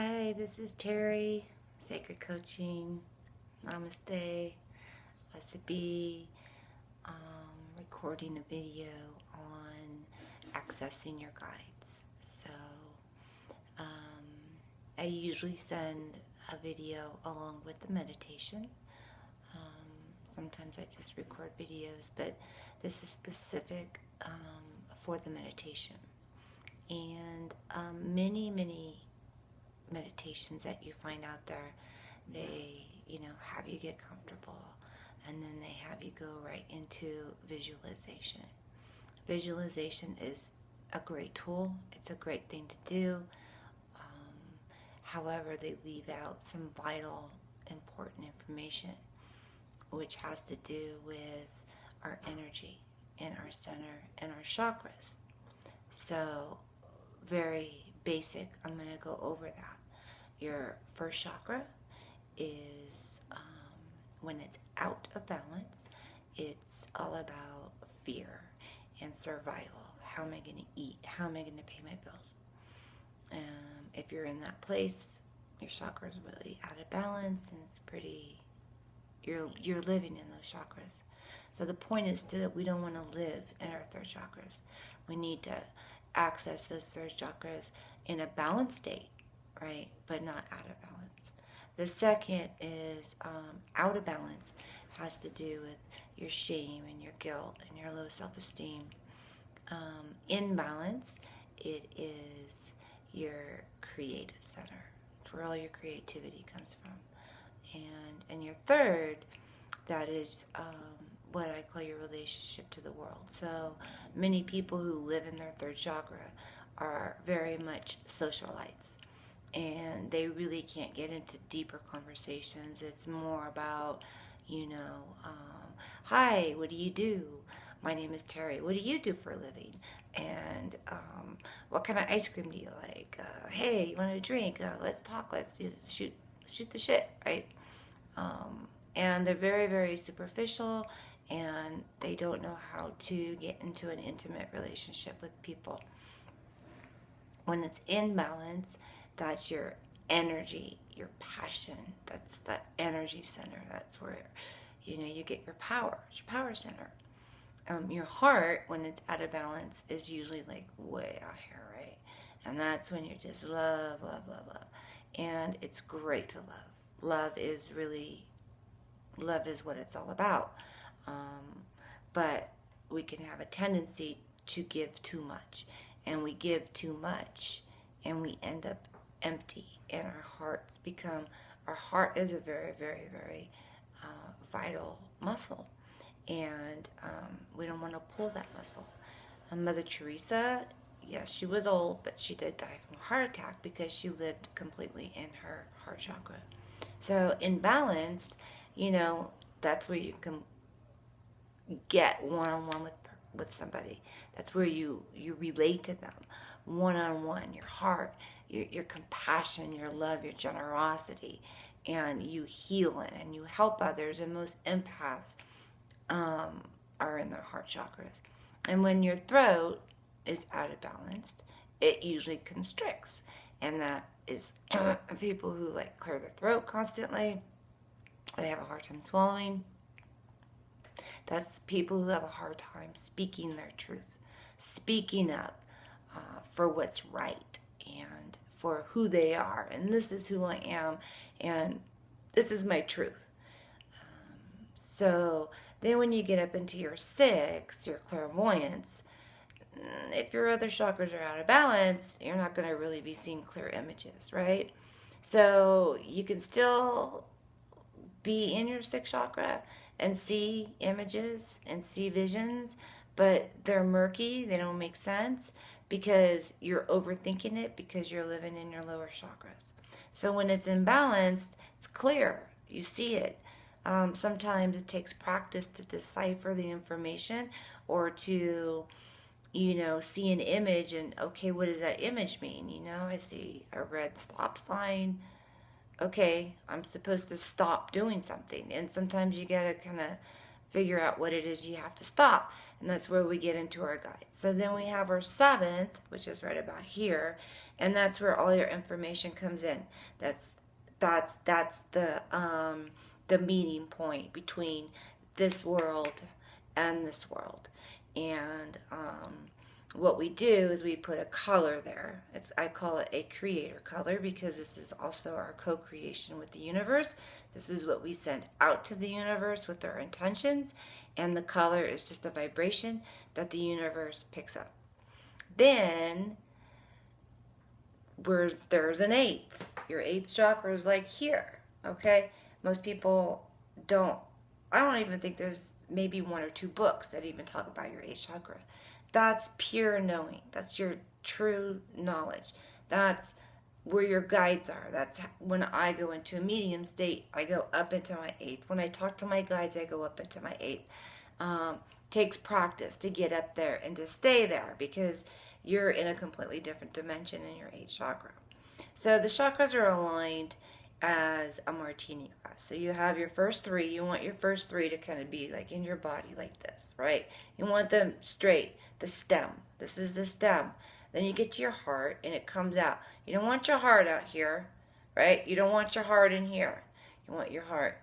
Hi, this is Terry, Sacred Coaching, Namaste, Asabi, recording a video on accessing your guides. So, I usually send a video along with the meditation. Sometimes I just record videos, but this is specific for the meditation. And many meditations that you find out there, they have you get comfortable, and then they have you go right into visualization. Visualization is a great tool. It's a great thing to do. However, they leave out some vital, important information, which has to do with our energy and our center and our chakras. So, very basic, I'm going to go over that. Your first chakra is when it's out of balance, it's all about fear and survival. How am I going to eat? How am I going to pay my bills? If you're in that place, your chakra is really out of balance, and it's pretty, you're living in those chakras. So the point is that we don't want to live in our third chakras. We need to access those third chakras in a balanced state, right? But not out of balance. The second is out of balance, has to do with your shame and your guilt and your low self-esteem. In balance, it is your creative center. It's where all your creativity comes from. And your third, that is what I call your relationship to the world. So many people who live in their third chakra are very much socialites, and they really can't get into deeper conversations. It's more about, hi, what do you do? My name is Terry. What do you do for a living? And what kind of ice cream do you like? Hey, you want a drink? Let's talk. Let's shoot the shit, right? And they're very, very superficial, and they don't know how to get into an intimate relationship with people. When it's in balance, that's your energy, your passion. That's the energy center. That's where, you get your power. It's your power center. Your heart, when it's out of balance, is usually like way out here, right? And that's when you just love. And it's great to love. Love is what it's all about. But we can have a tendency to give too much. And we give too much, and we end up empty. And our heart is a very, very, very vital muscle. And we don't want to pull that muscle. Mother Teresa, yes, she was old, but she did die from a heart attack because she lived completely in her heart chakra. So in balance, that's where you can get one-on-one with somebody. That's where you relate to them one-on-one. Your heart, your compassion, your love, your generosity, and you heal it and you help others. And most empaths are in their heart chakras. And when your throat is out of balance, it usually constricts, and that is people who clear their throat constantly. They have a hard time swallowing. That's people who have a hard time speaking their truth, speaking up for what's right and for who they are. And this is who I am, and this is my truth. So then when you get up into your sixth, your clairvoyance, if your other chakras are out of balance, you're not going to really be seeing clear images, right? So you can still be in your sixth chakra and see images and see visions, but they're murky. They don't make sense because you're overthinking it because you're living in your lower chakras. So when it's imbalanced, it's clear. You see it. Sometimes it takes practice to decipher the information, or to, see an image and, okay, what does that image mean? I see a red stop sign. Okay, I'm supposed to stop doing something. And sometimes you gotta kind of figure out what it is you have to stop. and that's where we get into our guides. So then we have our 7th, which is right about here, and that's where all your information comes in. That's the meeting point between this world and this world. And what we do is we put a color there. I call it a creator color because this is also our co-creation with the universe. This is what we send out to the universe with our intentions, and the color is just a vibration that the universe picks up. Then there's an 8th. Your 8th chakra is like here, okay? Most people don't, I don't even think there's maybe 1 or 2 books that even talk about your 8th chakra. That's pure knowing. That's your true knowledge. That's where your guides are. That's when I go into a medium state, I go up into my 8th. When I talk to my guides, I go up into my 8th. Takes practice to get up there and to stay there because you're in a completely different dimension in your 8th chakra. So the chakras are aligned as a martini glass. So you have your first 3. You want your first 3 to kind of be like in your body like this, right? You want them straight, the stem. This is the stem. Then you get to your heart and it comes out. You don't want your heart out here, right? You don't want your heart in here. You want your heart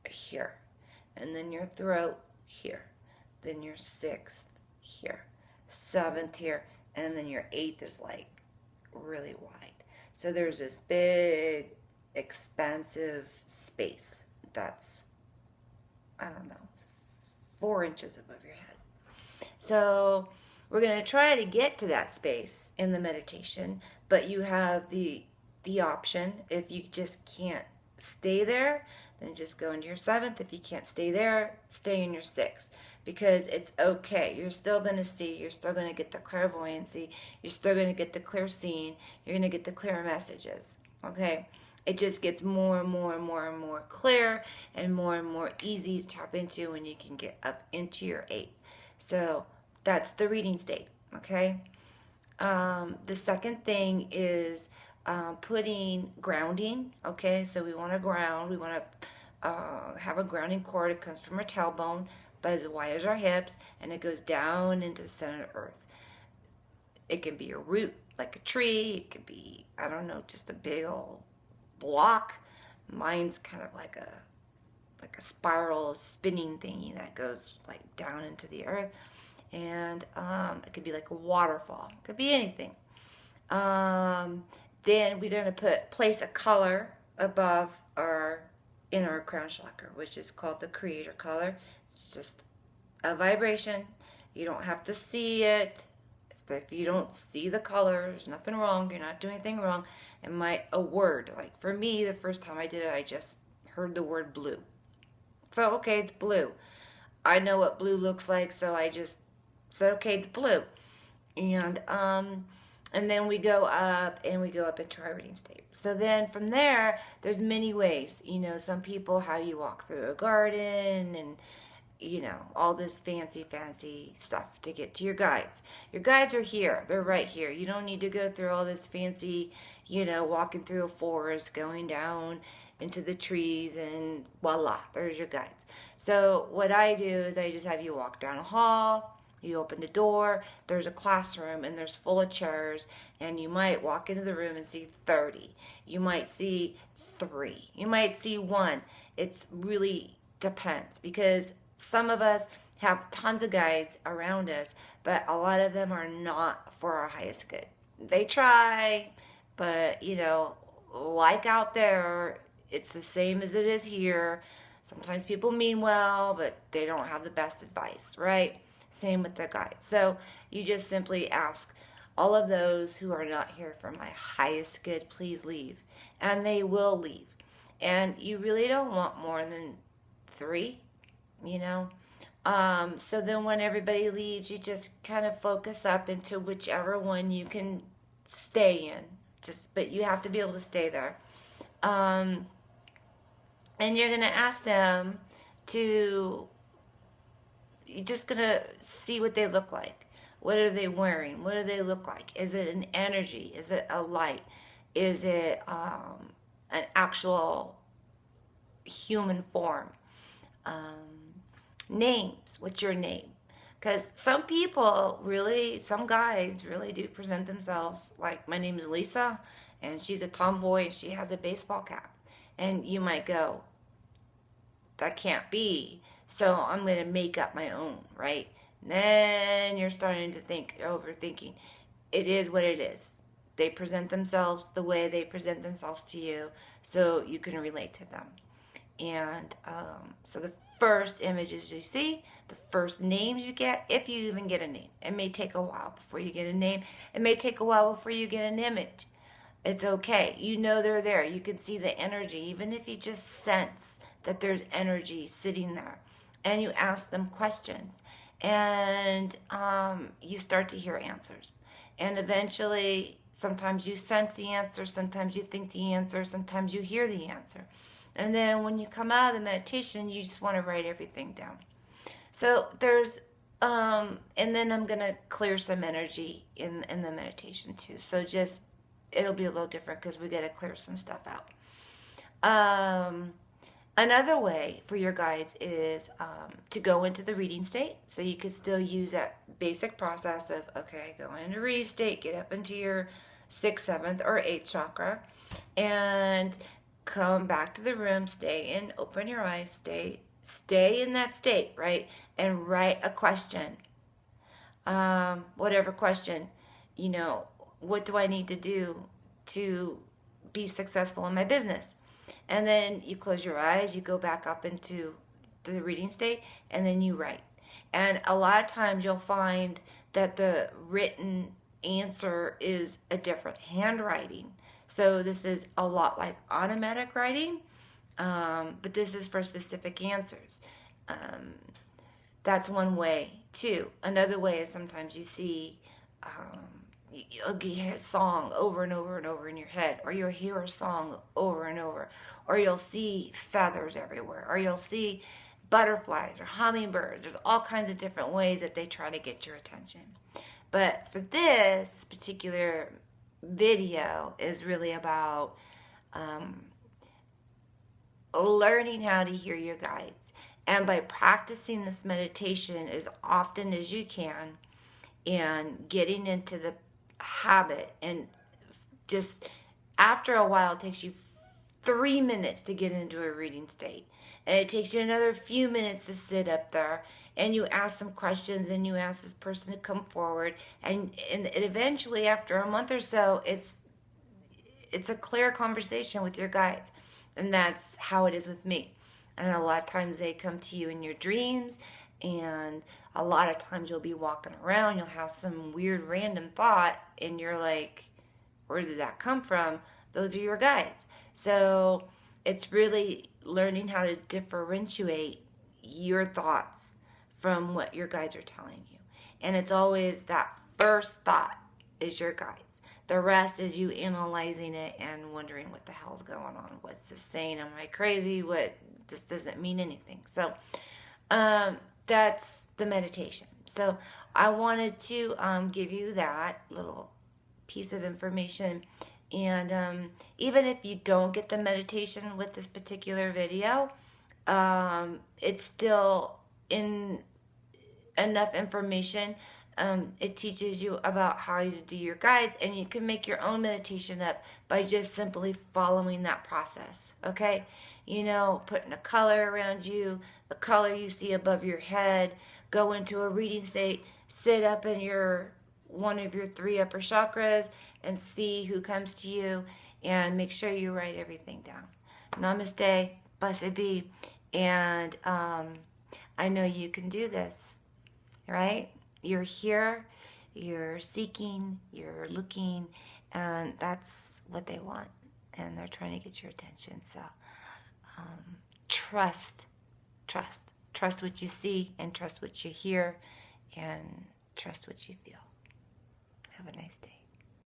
here. And then your throat here. Then your 6th here. 7th here. And then your 8th is like really wide. So there's this big, expansive space that's, I don't know, 4 inches above your head. So we're going to try to get to that space in the meditation, but you have the option. If you just can't stay there, then just go into your 7th. If you can't stay there, stay in your 6th. Because it's okay. You're still going to see. You're still going to get the clairvoyancy. You're still going to get the clear seeing. You're going to get the clear messages. Okay? It just gets more and more and more and more clear and more easy to tap into when you can get up into your 8th. So that's the reading state. Okay? The second thing is putting grounding. Okay? So we want to ground. We want to have a grounding cord. It comes from our tailbone, but as wide as our hips, and it goes down into the center of the earth. It can be a root, like a tree. It could be, I don't know, just a big old block. Mine's kind of like a spiral spinning thingy that goes like down into the earth. And it could be like a waterfall. It could be anything. Then we're going to place a color above our inner crown chakra, which is called the creator color. It's just a vibration. You don't have to see it. If you don't see the color, there's nothing wrong. You're not doing anything wrong. A word, like for me, the first time I did it, I just heard the word blue. So, okay, it's blue. I know what blue looks like, so I just said, okay, it's blue. And then we go up into our reading state. So then from there, there's many ways. Some people, how you walk through a garden and all this fancy stuff to get to your guides. Your guides are here. They're right here. You don't need to go through all this fancy, walking through a forest, going down into the trees, and voila, there's your guides. So what I do is I just have you walk down a hall. You open the door. There's a classroom, and there's full of chairs, and you might walk into the room and see 30. You might see 3. You might see 1. It's really depends, because some of us have tons of guides around us, but a lot of them are not for our highest good. They try, but like out there, it's the same as it is here. Sometimes people mean well, but they don't have the best advice, right? Same with the guides. So you just simply ask, all of those who are not here for my highest good, please leave. And they will leave. And you really don't want more than 3. So then when everybody leaves, you just kind of focus up into whichever one you can stay in. But you have to be able to stay there. And you're going to ask them you're just going to see what they look like. What are they wearing? What do they look like? Is it an energy? Is it a light? Is it an actual human form? Names. What's your name? Because some people really, some guys really do present themselves like, my name is Lisa, and she's a tomboy, and she has a baseball cap. And you might go, that can't be. So I'm going to make up my own, right? And then you're starting to think, overthinking. It is what it is. They present themselves the way they present themselves to you, so you can relate to them. And so the first images you see, the first names you get, if you even get a name. It may take a while before you get a name. It may take a while before you get an image. It's okay. You know they're there. You can see the energy, even if you just sense that there's energy sitting there. And you ask them questions. And you start to hear answers. And eventually, sometimes you sense the answer, sometimes you think the answer, sometimes you hear the answer. And then when you come out of the meditation, you just want to write everything down. So there's, and then I'm going to clear some energy in the meditation too. So just, it'll be a little different because we got to clear some stuff out. Another way for your guides is to go into the reading state. So you could still use that basic process of, okay, go into reading state, get up into your 6th, 7th, or 8th chakra, and come back to the room, stay in, open your eyes, stay in that state, right? And write a question. Whatever question, what do I need to do to be successful in my business? And then you close your eyes, you go back up into the reading state, and then you write. And a lot of times you'll find that the written answer is a different handwriting. So this is a lot like automatic writing, but this is for specific answers. That's one way too. Another way is sometimes you see you'll hear a song over and over and over in your head, or you'll hear a song over and over, or you'll see feathers everywhere, or you'll see butterflies or hummingbirds. There's all kinds of different ways that they try to get your attention. But for this particular video is really about learning how to hear your guides. And by practicing this meditation as often as you can and getting into the habit, and just after a while, it takes you 3 minutes to get into a reading state, and it takes you another few minutes to sit up there, and you ask some questions, and you ask this person to come forward, and eventually after a month or so, it's a clear conversation with your guides. And that's how it is with me. And a lot of times they come to you in your dreams, and a lot of times you'll be walking around, you'll have some weird random thought, and you're like, where did that come from? Those are your guides. So it's really learning how to differentiate your thoughts from what your guides are telling you. And it's always that first thought is your guides. The rest is you analyzing it and wondering what the hell's going on. What's this saying? Am I crazy? This doesn't mean anything. So that's the meditation. So I wanted to give you that little piece of information. And even if you don't get the meditation with this particular video, it's still in enough information. It teaches you about how to do your guides, and you can make your own meditation up by just simply following that process. Okay? Putting a color around you, the color you see above your head, go into a reading state, sit up in one of your 3 upper chakras and see who comes to you, and make sure you write everything down. Namaste, blessed be, and I know you can do this, right? You're here, you're seeking, you're looking, and that's what they want, and they're trying to get your attention. So trust what you see, and trust what you hear, and trust what you feel. Have a nice day.